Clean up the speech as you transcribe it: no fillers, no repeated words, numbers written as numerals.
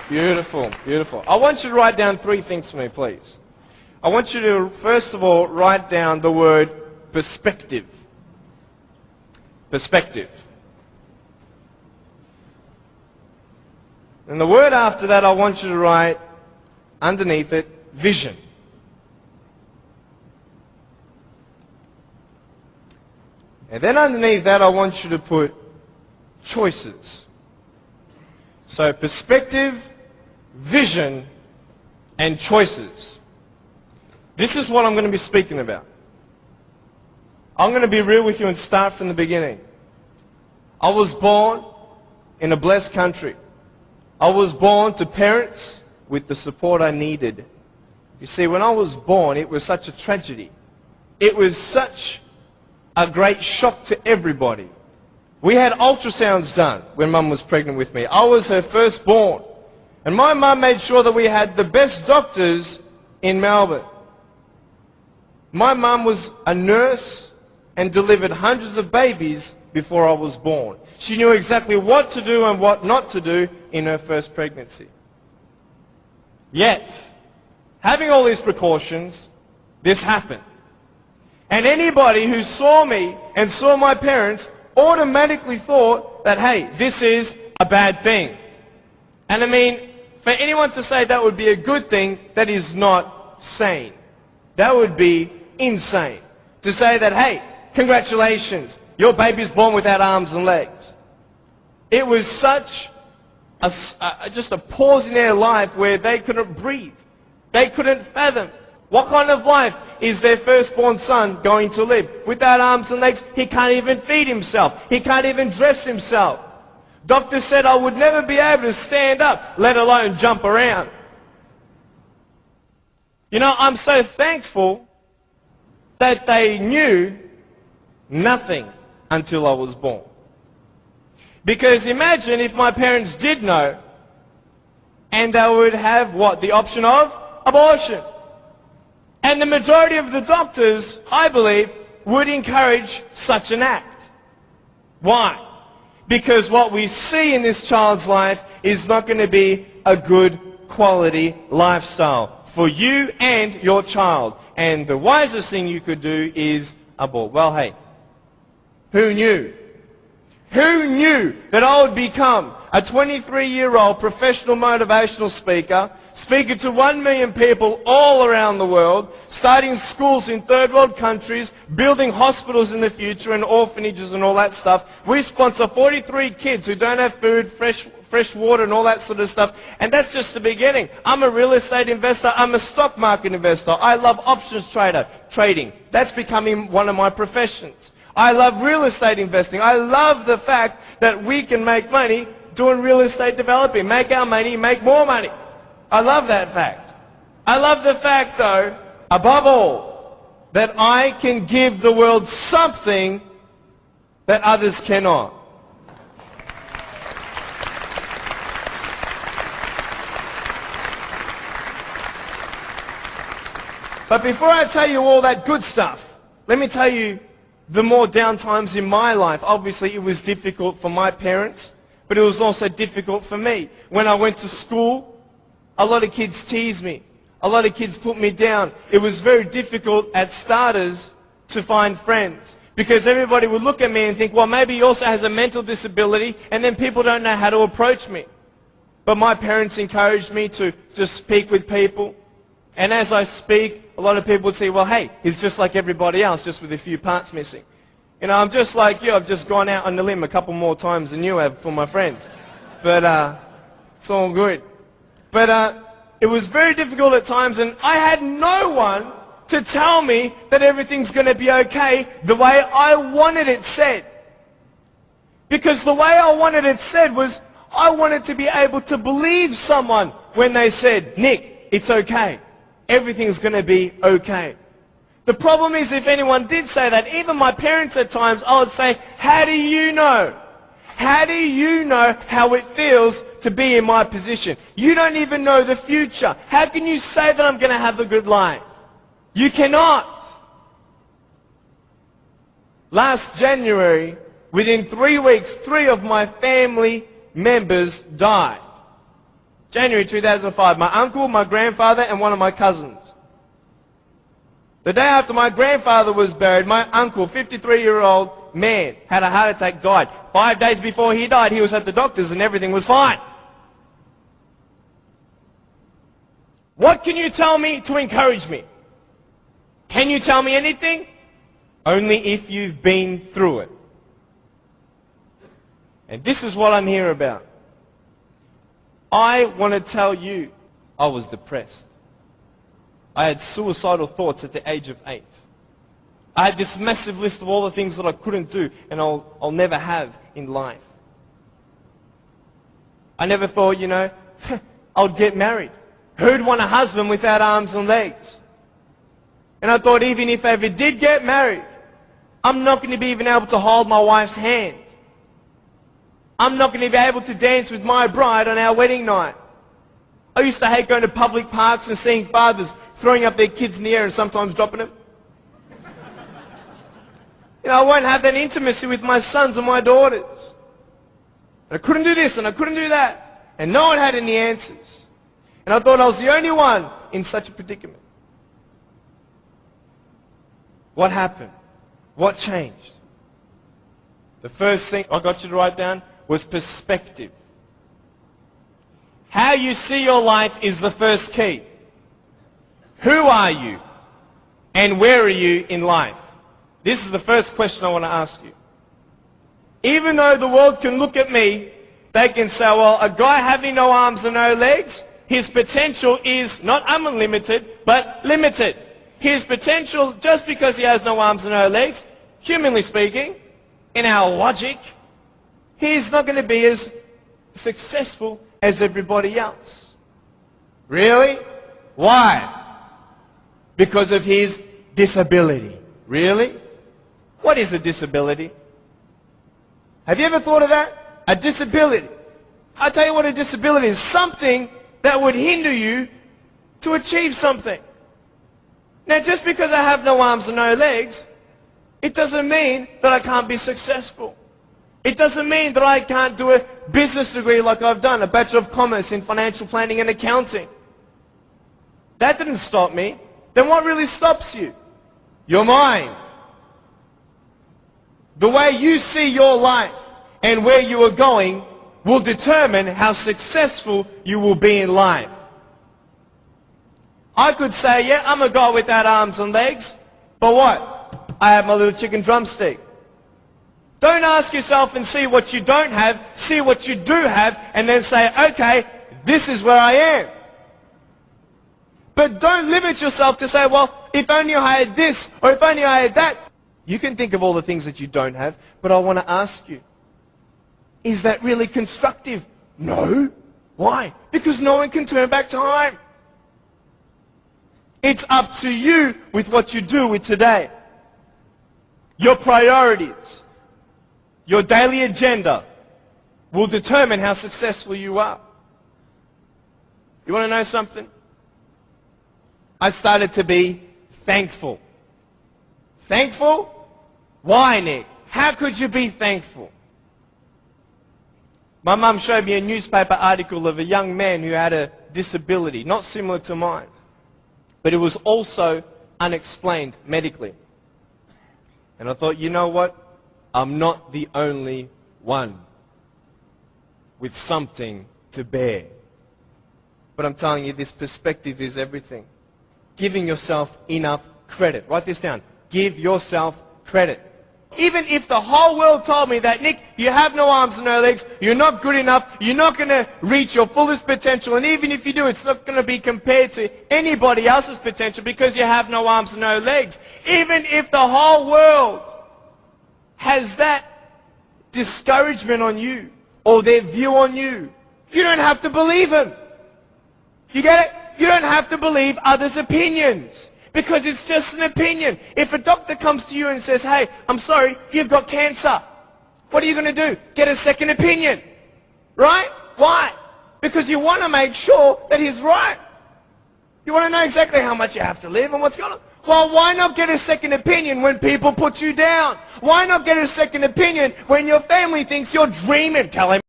Beautiful, beautiful. I want you to write down 3 things for me, please. I want you to, first of all, write down the word perspective. Perspective. And the word after that, I want you to write, underneath it, vision. And then underneath that, I want you to put choices. So perspective, vision, and choices. This is what I'm going to be speaking about. I'm going to be real with you and start from the beginning. I was born in a blessed country. I was born to parents with the support I needed. You see, when I was born, it was such a tragedy. It was such a great shock to everybody. We had ultrasounds done when Mum was pregnant with me. I was her firstborn. And my mum made sure that we had the best doctors in Melbourne. My mum was a nurse and delivered hundreds of babies before I was born. She knew exactly what to do and what not to do in her first pregnancy. Yet, having all these precautions, this happened. And anybody who saw me and saw my parents automatically thought that, hey, this is a bad thing. And I mean, for anyone to say that would be a good thing, that is not sane. That would be insane. To say that, hey, congratulations, your baby's born without arms and legs. It was such just a pause in their life where they couldn't breathe. They couldn't fathom. What kind of life is their firstborn son going to live? Without arms and legs, he can't even feed himself. He can't even dress himself. Doctor said I would never be able to stand up, let alone jump around. You know, I'm so thankful that they knew nothing until I was born. Because imagine if my parents did know, and they would have what? The option of abortion. And the majority of the doctors, I believe, would encourage such an act. Why? Because what we see in this child's life is not going to be a good quality lifestyle for you and your child. And the wisest thing you could do is abort. Well, hey, who knew? Who knew that I would become a 23-year-old professional motivational speaker, speaking to 1 million people all around the world, starting schools in third world countries, building hospitals in the future and orphanages and all that stuff. We sponsor 43 kids who don't have food, fresh water and all that sort of stuff. And that's just the beginning. I'm a real estate investor. I'm a stock market investor. I love options trading. That's becoming one of my professions. I love real estate investing. I love the fact that we can make money doing real estate developing. Make our money, make more money. I love that fact. I love the fact, though, above all, that I can give the world something that others cannot. But before I tell you all that good stuff, let me tell you the more down times in my life. Obviously, it was difficult for my parents, but it was also difficult for me. When I went to school, a lot of kids teased me. A lot of kids put me down. It was very difficult at starters to find friends because everybody would look at me and think, well, maybe he also has a mental disability, and then people don't know how to approach me. But my parents encouraged me to just speak with people. And as I speak, a lot of people would say, well, hey, he's just like everybody else, just with a few parts missing. You know, I'm just like you. I've just gone out on the limb a couple more times than you have for my friends. But it's all good. But it was very difficult at times, and I had no one to tell me that everything's going to be okay the way I wanted it said. Because the way I wanted it said was I wanted to be able to believe someone when they said, Nick, it's okay. Everything's going to be okay. The problem is if anyone did say that, even my parents at times, I would say, how do you know? How do you know how it feels to be in my position? You don't even know the future. How can you say that I'm going to have a good life? You cannot. Last January, within 3 weeks, 3 of my family members died. January 2005. My uncle, my grandfather, and one of my cousins. The day after my grandfather was buried, my uncle, 53-year-old man, had a heart attack, died. 5 days before he died, he was at the doctor's and everything was fine. What can you tell me to encourage me? Can you tell me anything? Only if you've been through it. And this is what I'm here about. I want to tell you, I was depressed. I had suicidal thoughts at the age of 8. I had this massive list of all the things that I couldn't do and I'll never have in life. I never thought, I'll get married. Who'd want a husband without arms and legs? And I thought even if I ever did get married, I'm not going to be even able to hold my wife's hand. I'm not going to be able to dance with my bride on our wedding night. I used to hate going to public parks and seeing fathers throwing up their kids in the air and sometimes dropping them. I won't have that intimacy with my sons and my daughters. And I couldn't do this and I couldn't do that. And no one had any answers. And I thought I was the only one in such a predicament. What happened? What changed? The first thing I got you to write down was perspective. How you see your life is the first key. Who are you? And where are you in life? This is the first question I want to ask you. Even though the world can look at me, they can say, well, a guy having no arms and no legs, his potential is not unlimited, but limited. His potential, just because he has no arms and no legs, humanly speaking, in our logic, he's not going to be as successful as everybody else. Really? Why? Because of his disability. Really? What is a disability? Have you ever thought of that? A disability. I'll tell you what a disability is. Something that would hinder you to achieve something. Now, just because I have no arms and no legs, it doesn't mean that I can't be successful. It doesn't mean that I can't do a business degree like I've done, a Bachelor of Commerce in Financial Planning and Accounting. That didn't stop me. Then what really stops you? Your mind. The way you see your life and where you are going will determine how successful you will be in life. I could say, yeah, I'm a guy without arms and legs, but what? I have my little chicken drumstick. Don't ask yourself and see what you don't have, see what you do have, and then say, okay, this is where I am. But don't limit yourself to say, well, if only I had this, or if only I had that. You can think of all the things that you don't have, but I want to ask you, is that really constructive? No. Why? Because no one can turn back time. It's up to you with what you do with today. Your priorities, your daily agenda will determine how successful you are. You want to know something? I started to be thankful. Thankful? Why, Nick? How could you be thankful? My mum showed me a newspaper article of a young man who had a disability, not similar to mine, but it was also unexplained medically. And I thought, you know what? I'm not the only one with something to bear. But I'm telling you, this perspective is everything. Giving yourself enough credit. Write this down. Give yourself credit. Even if the whole world told me that, Nick, you have no arms and no legs, you're not good enough, you're not going to reach your fullest potential, and even if you do, it's not going to be compared to anybody else's potential because you have no arms and no legs. Even if the whole world has that discouragement on you or their view on you, you don't have to believe them. You get it? You don't have to believe others' opinions. Because it's just an opinion. If a doctor comes to you and says, hey, I'm sorry, you've got cancer. What are you going to do? Get a second opinion. Right? Why? Because you want to make sure that he's right. You want to know exactly how much you have to live and what's going on. Well, why not get a second opinion when people put you down? Why not get a second opinion when your family thinks you're dreaming? Tell him.